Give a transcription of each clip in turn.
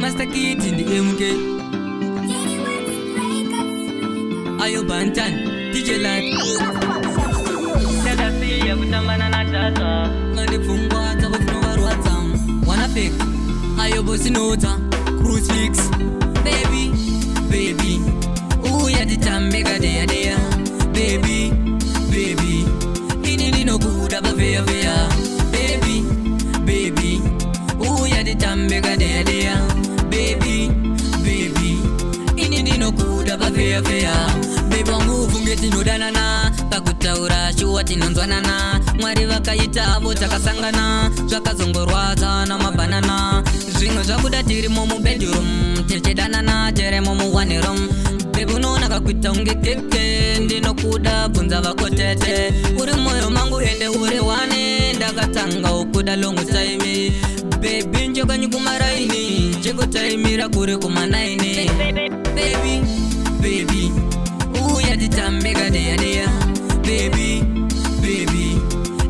Rasta Kid in the MK. Ayo Bantan, DJ Light. Nagasiya kutambana na tata. Ngalifungwa tabakunovaru watam. Wanna fake? Ayo Bosinota, Crucifix. Baby, baby. Ooh ya ditambega dea dea. Baby, baby. Ini no good aba vea vea. Baby, baby. Ooh ya ditambega dea dea. Baby, baby. Ini no good aba vea vea. Baby wangu fungeti no danana. Pakutaura shuwa tinonzwanana. Mwari vakaita avo takasangana. Zvakazongorwadza na mabanana. Zvimwe zvabuda tirimo mubedroom. Tichidanana teremo muone room. Baby unoona kakuita unge keke. Ndinokuda bvunza vako tete. Uri moyo mangu ende uri wane. Ndakatanga ukuda long time. Baby njokanyukumaraini. Chekutaimira kuri kumanaini. Baby, baby. Uya ditambega dea dea. Baby, baby.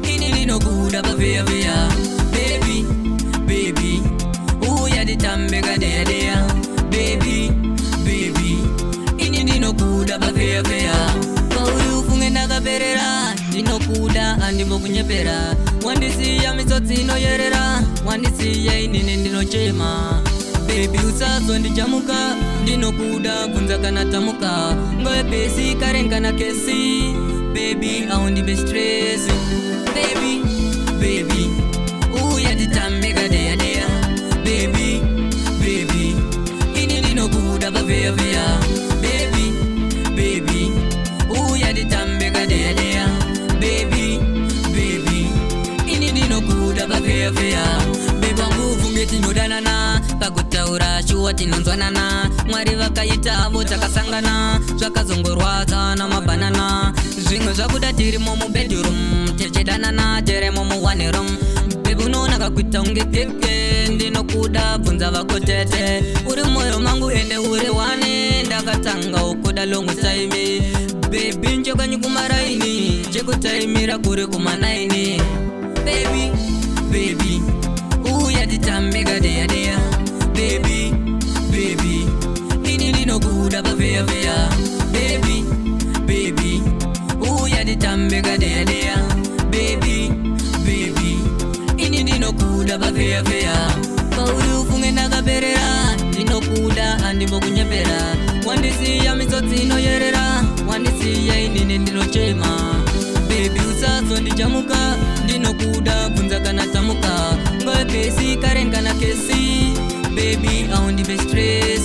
Ini no kuda ba vea vea. Baby, baby. Uya ditambega dea dea. Baby, baby. Ini no kuda ba vea vea. Kauri ufunge ndakaperera. Ndinokuda andimbokunyepera. Wandisiya misotsi inoyerera. Wandisiya inini ndinochema. Baby usazondijamuka. Ndinokuda bvunza kana tamuka. Ngoe pesi karen kana kesi. Baby aundibe stress. Baby, baby. Uya ditambega dea dea. Baby, baby. Ini ndinokuda ba vea vea. Baby, baby. Uya ditambega dea dea. Baby, baby. Ini ndinokuda ba vea vea. Baby wangu fungeti nodanana. Pakutaura shuwa tinonzwanana. Mwari vakaita avo takasangana. Zvakazongorwadza na mabanana. Zvimwe zvabuda tirimo mubedroom. Tichidanana teremo muone room. Baby unoona kakuita unge keke. Ndinokuda bvunza vako tete. Uri moyo mangu ende uri wane. Ndakatanga ukuda long time. Baby njokanyukumaraini. Chekutaimira kuri kumanaini. Baby, baby. Uya ditambega dea dea. Baby, baby. Ini no kuda ba vea vea. Baby, baby. Uya ditambega dea dea. Baby, baby. Ini no kuda ba vea vea. Kauri ufunge ndakaperera. Ndinokuda andimbokunyepera. Wandisiya misotsi inoyerera. Wandisiya inini ndinochema. Baby usazondijamuka. Ndinokuda bvunza kana tamuka. Ngoe pesi karen kana kesi. Baby aundibe stress.